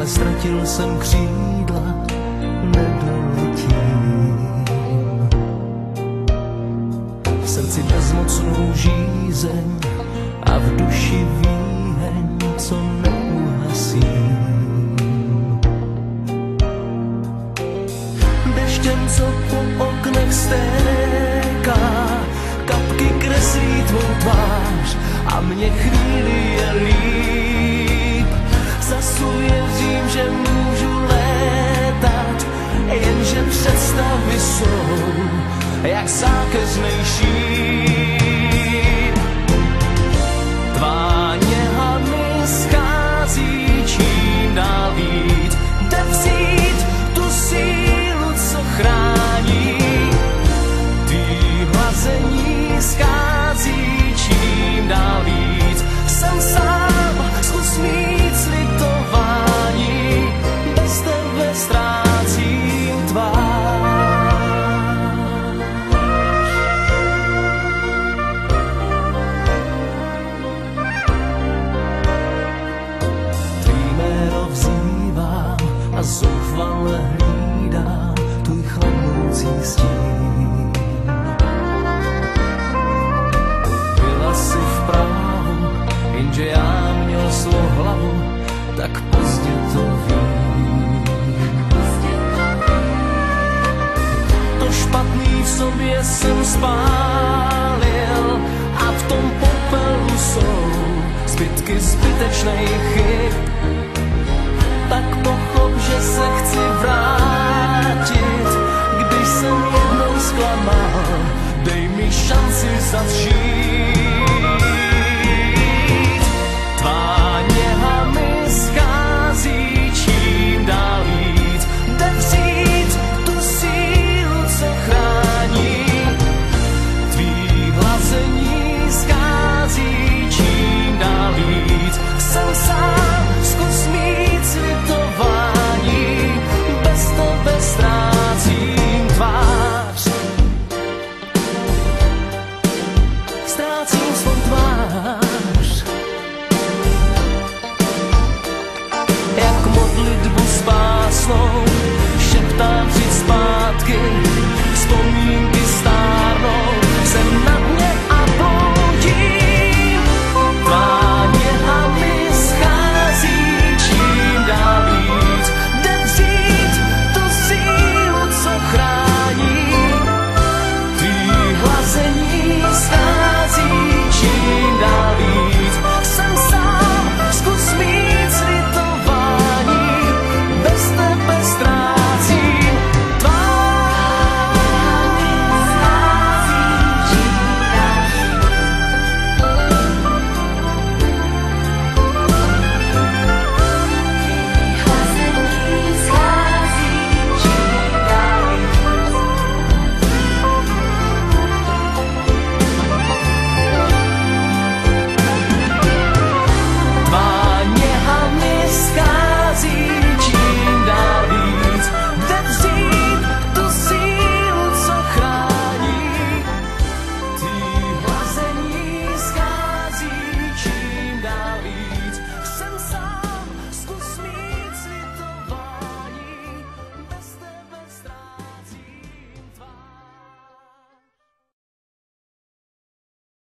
ale ztratil jsem křídla, nedoletím. V srdci bezmocnou žízeň a v duši výheň, co neuhasím. Deštěm, co po oknech stéká, kapky kreslí tvou tvář a mně chvíli je líp. Zas uvěřím, že můžu létat, jenže představy jsou jak zákeřnej šíp. Tvá něha mi schází čím dál víc, jde vzít tu sílu, co chrání. Tvý hlazení schází čím dál víc, jsem sám, zkus mít slitování, bez tebe ztrácím tvář. Tvý jméno vzývám a zoufale hlídám tvůj chladnoucí stín. Byla jsi v Prahu, jenže já měl svou hlavu, tak pozdě to vím. To špatný v sobě jsem spálil a v tom popelu jsou zbytky zbytečných chyb. Tak pochop, že se chci vrátit, když jsem jednou zklamal, dej mi šanci začít. Tvá něha mi schází čím dál víc, jde vzít tu sílu, co chrání. Tvý hlazení schází čím dál víc, jsem sám, zkus mít slitování, bez tebe ztrácím tvář. Ztrácím svou tvář. Jak modlitbu spásnou šeptám přijď zpátky,